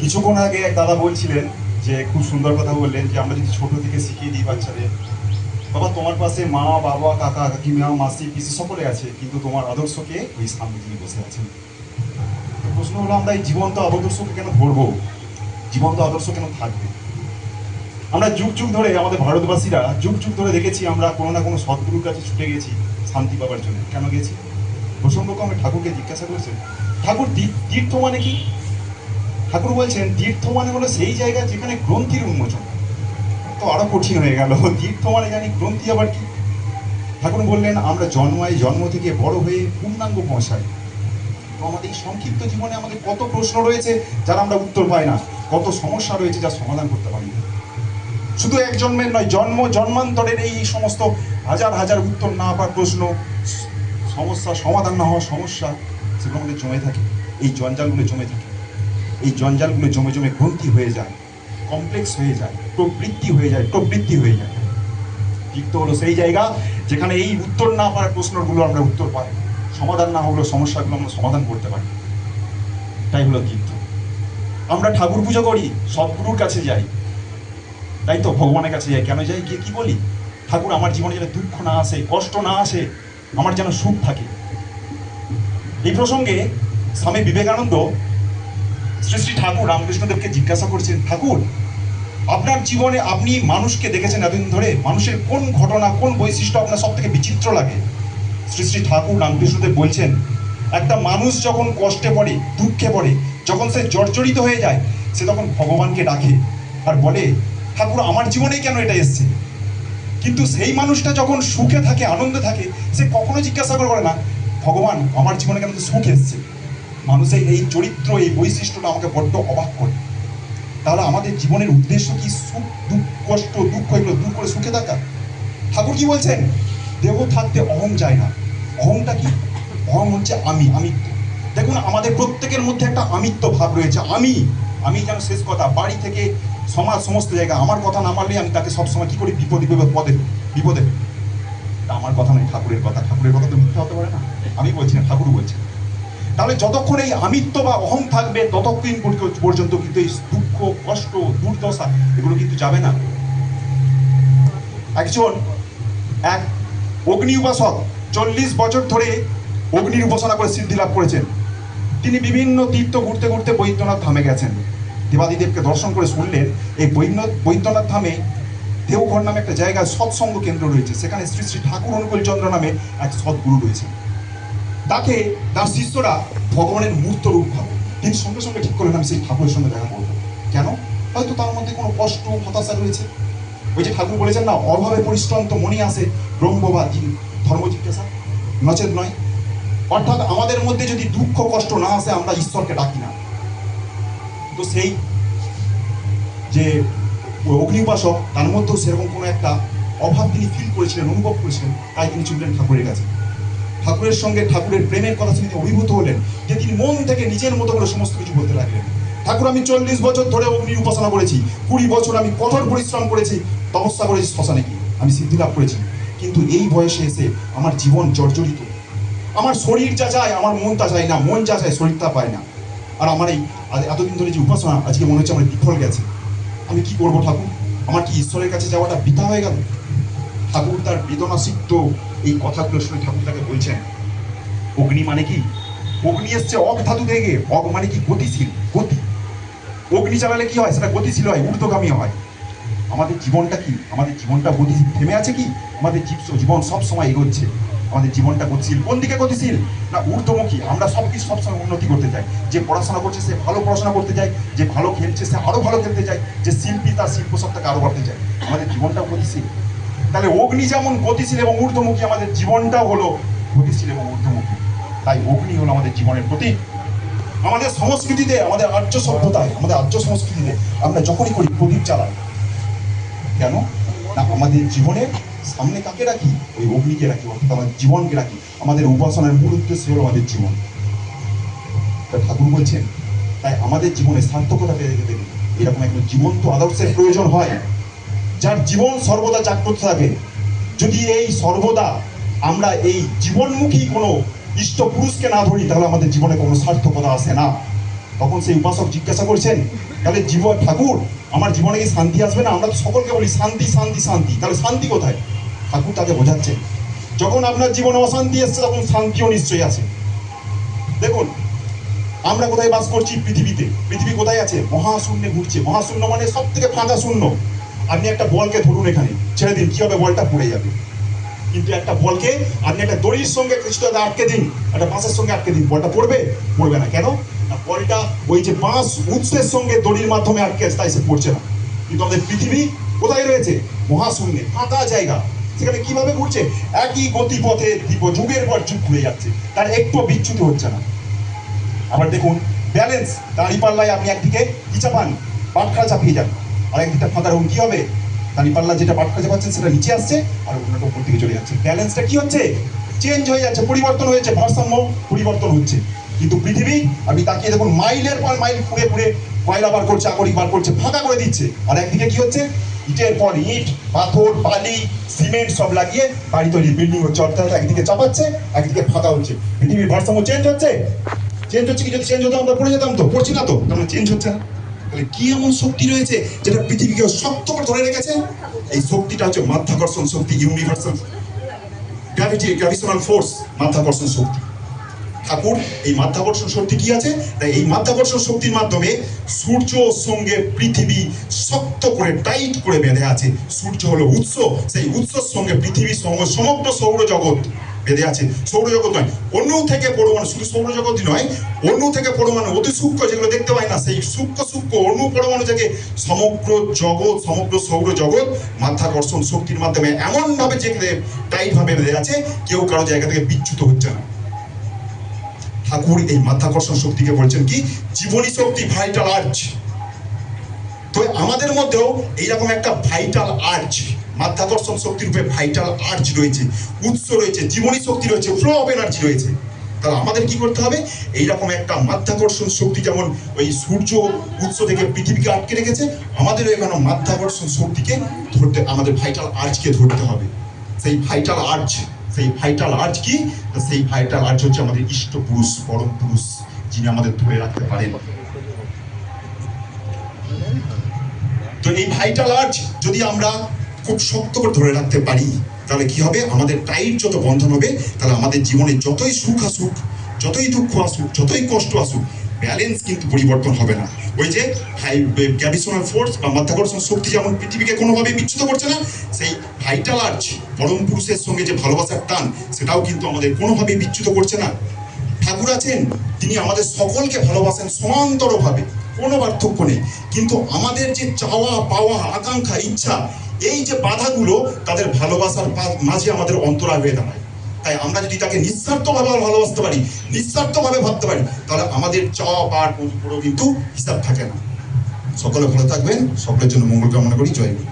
কিছুক্ষণ আগে এক দাদা বলছিলেন যে খুব সুন্দর কথা বললেন যে আমরা যদি ছোট থেকে শিখিয়ে দিই বাচ্চাদের, বাবা তোমার পাশে মা বাবা কাকা কাকিমা মাসি পিসি সকলে আছে, কিন্তু তোমার আদর্শকে ওই সামনে তিনি বসে আছেন। তো প্রশ্ন হলো, আমরা এই জীবন্ত আদর্শকে কেন ধরবো, জীবন্ত আদর্শ কেন থাকবে? আমরা যুগ যুগ ধরে, আমাদের ভারতবাসীরা যুগ যুগ ধরে দেখেছি আমরা কোনো না কোনো সদ্গুরুর কাছে ছুটে গেছি শান্তি পাবার জন্য। কেন গেছি? প্রসঙ্গকে আমি ঠাকুরকে জিজ্ঞাসা করেছেন, ঠাকুর তীর্থ মানে কি? ঠাকুর বলছেন তীর্থ মানে হলো সেই জায়গা যেখানে গ্রন্থির উন্মোচন। তো আরো কঠিন হয়ে গেল, তীর্থ মানে জানি, গ্রন্থি আবার কি? ঠাকুর বললেন আমরা জন্মাই, জন্ম থেকে বড় হয়ে পূর্ণাঙ্গ পৌঁছাই। তো আমাদের এই সংক্ষিপ্ত জীবনে আমাদের কত প্রশ্ন রয়েছে যারা আমরা উত্তর পাই না, কত সমস্যা রয়েছে যা সমাধান করতে পারি না। শুধু এক জন্মের নয়, জন্ম জন্মান্তরের এই সমস্ত হাজার হাজার উত্তর না পাওয়ার প্রশ্ন, সমস্যা সমাধান না হওয়ার সমস্যা, সেগুলো আমাদের জমে থাকে। এই জঞ্জালগুলো জমে থাকে, এই জঞ্জালগুলো জমে জমে গ্রন্থি হয়ে যায়, কমপ্লেক্স হয়ে যায়, প্রবৃত্তি হয়ে যায়, প্রবৃত্তি হয়ে যায়। তীর্থ হলো সেই জায়গা যেখানে এই উত্তর না পাওয়ার প্রশ্নগুলো আমরা উত্তর পাই, সমাধান না হলেও সমস্যাগুলো আমরা সমাধান করতে পারি। তাই হলো তীর্থ। আমরা ঠাকুর পুজো করি, সদ্গুরুর কাছে যাই, তাই তো ভগবানের কাছে যাই। কেন যাই? গিয়ে কি বলি? ঠাকুর আমার জীবনে যেন দুঃখ না আসে, কষ্ট না আসে, আমার যেন সুখ থাকে। এই প্রসঙ্গে স্বামী বিবেকানন্দ শ্রী শ্রী ঠাকুর রামকৃষ্ণদেবকে জিজ্ঞাসা করছেন, ঠাকুর আপনার জীবনে আপনি মানুষকে দেখেছেন এতদিন ধরে, মানুষের কোন ঘটনা কোন বৈশিষ্ট্য আপনার সব থেকে বিচিত্র লাগে? শ্রী শ্রী ঠাকুর রামকৃষ্ণদেব বলছেন, একটা মানুষ যখন কষ্টে পড়ে, দুঃখে পড়ে, যখন সে জর্জরিত হয়ে যায়, সে তখন ভগবানকে ডাকে আর বলে ঠাকুর আমার জীবনেই কেন এটা এসছে। কিন্তু সেই মানুষটা যখন সুখে থাকে, আনন্দে থাকে, সে কখনো জিজ্ঞাসা করে না ভগবান আমার জীবনে কেন সুখ এসছে। মানুষের এই চরিত্র, এই বৈশিষ্ট্যটা আমাকে বড্ড অবাক করে। তাহলে আমাদের জীবনের উদ্দেশ্য কি সুখ দুঃখ কষ্ট দুঃখ এগুলো দূর করে সুখে থাকা? ঠাকুর কি বলছেন? দেহ থাকতে অহং যায় না। অহংটা কি? অহং হচ্ছে আমিত্ব। দেখুন আমাদের প্রত্যেকের মধ্যে একটা আমিত্ব ভাব রয়েছে। আমি যেন শেষ কথা, বাড়ি থেকে সমাজ সমস্ত জায়গা আমার কথা না মানলে আমি তাকে সবসময় কি করি, বিপদে। তা আমার কথা নয়, ঠাকুরের কথা। ঠাকুরের কথা তো মিথ্যা হতে পারে না, আমি বলছি না, ঠাকুর বলছেন। তাহলে যতক্ষণ এই আমিত্ব বা অহং থাকবে ততক্ষণ পর্যন্ত কিন্তু এই দুঃখ কষ্ট দুর্দশা এগুলো কিন্তু যাবে না। এক অগ্নি উপাসক 40 বছর ধরে অগ্নির উপাসনা করে সিদ্ধি লাভ করেছেন। তিনি বিভিন্ন তীর্থ ঘুরতে ঘুরতে বৈদ্যনাথ ধামে গেছেন। দেবাদিদেবকে দর্শন করে শুনলেন এই বৈদ্যনাথ ধামে দেওঘর নামে একটা জায়গায় সৎসঙ্গ কেন্দ্র রয়েছে, সেখানে শ্রী শ্রী ঠাকুর অনুকূল চন্দ্র নামে এক সদ্গুরু রয়েছে। তাকে তার শিষ্যরা ভগবানের মূর্ত রূপ ভাবে। তিনি সঙ্গে সঙ্গে ঠিক করলেন আমি সেই ঠাকুরের সঙ্গে দেখা করবো। কেন? হয়তো তার মধ্যে কোনো কষ্ট হতাশা রয়েছে। ওই যে ঠাকুর বলেছেন না, অভাবে পরিশ্রান্ত মনে আসে ব্রহ্ম বা ধর্ম জিজ্ঞাসা, নচেত নয়। অর্থাৎ আমাদের মধ্যে যদি দুঃখ কষ্ট না আসে আমরা ঈশ্বরকে ডাকি না। তো সেই যে অগ্নি উপাসক, তার মধ্যেও সেরকম কোনো একটা অভাব তিনি ফিল করেছিলেন, অনুভব করেছিলেন। তাই তিনি ছুটলেন ঠাকুরের কাছে। ঠাকুরের সঙ্গে ঠাকুরের প্রেমের কথা শুনে অভিভূত হলেন, যে তিনি মন থেকে নিজের মতো করে সমস্ত কিছু বলতে লাগলেন। ঠাকুর আমি 40 বছর ধরে অগ্নির উপাসনা করেছি, 20 বছর আমি কঠোর পরিশ্রম করেছি, তপস্যা করেছি শ্মশানে গিয়ে, আমি সিদ্ধি লাভ করেছি। কিন্তু এই বয়সে এসে আমার জীবন জর্জরিত। আমার শরীর যা চায় আমার মন তা চায় না, মন যা চায় শরীর তা পায় না। আর আমার এই এতদিন ধরে যে উপাসনা আজকে মনে হচ্ছে আমার বিফল গেছে। আমি কি করবো ঠাকুর? আমার কি ঈশ্বরের কাছে যাওয়াটা বৃথা হয়ে গেল? ঠাকুর তার বেদনাসিক্ত এই কথাগুলো শুনে ঠাকুর তাকে বলছেন, অগ্নি মানে কি? অগ্নি এসছে অগ ধাতু থেকে। অগ মানে কি? গতিশীল, গতি। অগ্নি চালালে কি হয়? সেটা গতিশীল হয়, ঊর্ধ্বগামী হয়। আমাদের জীবনটা কি? আমাদের জীবনটা গতিশীল, থেমে আছে কি? আমাদের জীবন সব সময় এগোচ্ছে। আমাদের জীবনটা গতিশীল। কোন দিকে গতিশীল? না ঊর্ধ্বমুখী। আমরা সবকিছু সবসময় উন্নতি করতে চাই। যে পড়াশোনা করছে সে ভালো পড়াশোনা করতে চায়, যে ভালো খেলছে সে আরো ভালো খেলতে চায়, যে শিল্পী তার শিল্প সত্তাকে আরো বাড়তে চায়। আমাদের জীবনটা গতিশীল। তাহলে অগ্নি যেমন গতিশীল এবং ঊর্ধ্বমুখী, আমাদের জীবনটাও হলো গতিশীল এবং ঊর্ধ্বমুখী। তাই অগ্নি হলো আমাদের জীবনের প্রতীক। আমাদের সংস্কৃতিতে, আমাদের আর্য সভ্যতায়, আমাদের আর্য সংস্কৃতিতে আমরা যখনই করি প্রদীপ জ্বালাই। কেন? না আমাদের জীবনের সামনে কাকে রাখি? ওই অগ্নিকে রাখি, অর্থাৎ আমাদের জীবনকে রাখি। আমাদের উপাসনার মূল উদ্দেশ্য হলো আমাদের জীবন। ঠাকুর বলছেন তাই আমাদের জীবনে সার্থকতা পেতে গেলে এরকম একটা জীবন্ত আদর্শের প্রয়োজন হয়, যার জীবন সর্বদা জাগ্রত থাকে। যদি এই সর্বদা আমরা এই জীবনমুখী কোনো ইষ্ট পুরুষকে না ধরি, তাহলে আমাদের জীবনে কোনো সার্থকতা আসে না। তখন সেই উপাসক জিজ্ঞাসা করছেন, তাহলে জীবন ঠাকুর আমার জীবনে কি শান্তি আসবে না? আমরা তো সকলকে বলি শান্তি শান্তি শান্তি, তাহলে শান্তি কোথায়? ঠাকুর তাকে বোঝাচ্ছেন, যখন আপনার জীবনে অশান্তি এসছে তখন শান্তিও নিশ্চয়ই আছে। দেখুন আমরা কোথায় বাস করছি? পৃথিবীতে। পৃথিবী কোথায় আছে? মহাশূন্যে ঘুরছে। মহাশূন্য মানে সব থেকে ফাঁকা শূন্য। আপনি একটা বলকে ধরুন, এখানে ছেড়ে দিন, কি হবে? বলটা পড়ে যাবে। কিন্তু একটা বলকে আপনি একটা দড়ির সঙ্গে কিছুটা আটকে দিন, একটা বাঁশের সঙ্গে আটকে দিন, বলটা পড়বে? পড়বে না। কেন না? বলটা ওই যে বাঁশ উৎসের সঙ্গে দড়ির মাধ্যমে আটকে আছে, তাই সে পড়ছে না। কিন্তু আমাদের পৃথিবী কোথায় রয়েছে? মহাশূন্যে, ফাঁকা জায়গা। সেখানে কিভাবে ঘুরছে? একই গতিপথে যুগের পর যুগ ঘুরে যাচ্ছে, তার একটু বিচ্যুতি হচ্ছে না। আবার দেখুন ব্যালেন্স, দাঁড়িপাল্লায় আপনি একদিকে কি চাপান? পাটখাড়া চাপিয়ে যান, আর একদিকটা ফাঁকা রাখুন, কি হবে? দাঁড়িপাল্লা যেটা পাটখাড়া চাপাচ্ছেন সেটা নিচে আসছে, আর অন্যটা উপর দিকে চলে যাচ্ছে। ব্যালেন্সটা কি হচ্ছে? চেঞ্জ হয়ে যাচ্ছে, পরিবর্তন হয়েছে, ভারসাম্য পরিবর্তন হচ্ছে। কিন্তু পৃথিবী আপনি তাকিয়ে দেখুন, মাইলের পর মাইল ঘুরে ঘুরে কয়লা বার করছে, আকরিক বার করছে, ফাঁকা করে দিচ্ছে। আর একদিকে কি হচ্ছে? ইটের পর ইট, পাথর, বালি, সিমেন্ট সব লাগিয়ে বাড়ি তৈরি, বিল্ডিং হচ্ছে। অর্থাৎ একদিকে চাপাচ্ছে, একদিকে ফাঁকা হচ্ছে। পৃথিবীর ভারসাম্য চেঞ্জ হচ্ছে। চেঞ্জ হচ্ছে কি? যদি চেঞ্জ হতো আমরা পড়ে যেতাম তো, পড়ছি না তো, তার মানে চেঞ্জ হচ্ছে না। তাহলে কি এমন শক্তি রয়েছে যেটা পৃথিবীকে শক্ত করে ধরে রেখেছে? এই শক্তিটা হচ্ছে মাধ্যাকর্ষণ শক্তি, ইউনিভার্সাল গ্র্যাভিটি, গ্র্যাভিটেশনাল ফোর্স, মাধ্যাকর্ষণ শক্তি। ঠাকুর এই মাধ্যাকর্ষণ শক্তি কি আছে? তাই এই মাধ্যাকর্ষণ শক্তির মাধ্যমে সূর্যর সঙ্গে পৃথিবী শক্ত করে টাইট করে বেঁধে আছে। সূর্য হলো উৎস, সেই উৎসের সঙ্গে পৃথিবীর সঙ্গে সমগ্র সৌরজগৎ বেঁধে আছে। সৌরজগৎ নয়, অণু থেকে পরমাণু, শুধু সৌরজগৎই নয়, অণু থেকে পরমাণু, অতি সূক্ষ্ম যেগুলো দেখতে পাই না, সেই সূক্ষ্ম সূক্ষ্ম অণু পরমাণু থেকে সমগ্র জগৎ, সমগ্র সৌরজগৎ মাধ্যাকর্ষণ শক্তির মাধ্যমে এমন ভাবে যেখানে টাইট ভাবে বেঁধে আছে, কেউ কারো জায়গা থেকে বিচ্যুত হচ্ছে না। ঠাকুর এই মাধ্যাকর্ষণ শক্তিকে বলছেন কি? জীবনী শক্তি, ভাইটাল আর্চ। তো আমাদের মধ্যেও এইরকম একটা ভাইটাল আর্চ, মাধ্যাকর্ষণ শক্তি রূপে ভাইটাল আর্চ রয়েছে, উৎস রয়েছে, জীবনী শক্তি রয়েছে, ফ্লো অফ এনার্জি রয়েছে। তাহলে আমাদের কি করতে হবে? এইরকম একটা মাধ্যাকর্ষণ শক্তি যেমন ওই সূর্য উৎস থেকে পৃথিবীকে আটকে রেখেছে, আমাদেরও এখানে মাধ্যাকর্ষণ শক্তিকে ধরতে, আমাদের ভাইটাল আর্চকে ধরতে হবে। সেই ভাইটাল আর্চ, সেই ভাইটাল আর্চ কি? সেই ভাইটাল আর্চ হচ্ছে আমাদের ইষ্ট পুরুষ, পরম পুরুষ, যিনি আমাদের ধরে রাখতে পারেন। তো এই ভাইটাল আর্চ যদি আমরা খুব শক্ত করে ধরে রাখতে পারি, তাহলে কি হবে? আমাদের টাইট যত বন্ধন হবে, তাহলে আমাদের জীবনে যতই সুখ আসুক, যতই দুঃখ আসুক, যতই কষ্ট আসুক, ব্যালেন্স কিন্তু পরিবর্তন হবে না। ওই যে গ্র্যাভিটেশনাল ফোর্স বা মাধ্যাকর্ষণ শক্তি যেমন পৃথিবীকে কোনোভাবেই বিচ্যুত করছে না, সেই ভাইটাল আর্চ, পরম পুরুষের সঙ্গে যে ভালোবাসার টান, সেটাও কিন্তু আমাদের কোনোভাবেই বিচ্যুত করছে না। ঠাকুর আছেন, তিনি আমাদের সকলকে ভালোবাসেন সমান্তরভাবে, কোনো পার্থক্য নেই। কিন্তু আমাদের যে চাওয়া পাওয়া, আকাঙ্ক্ষা, ইচ্ছা, এই যে বাধাগুলো, তাদের ভালোবাসার মাঝে আমাদের অন্তরায় হয়ে দাঁড়ায়। তাই আমরা যদি তাকে নিঃস্বার্থভাবে ভালোবাসতে পারি, নিঃস্বার্থভাবে ভাবতে পারি, তাহলে আমাদের চাওয়া পাওয়ার কোনো কিন্তু হিসাব থাকে না। সকলে ভালো থাকবেন, সকলের জন্য মঙ্গল কামনা করি। জয় গুরু।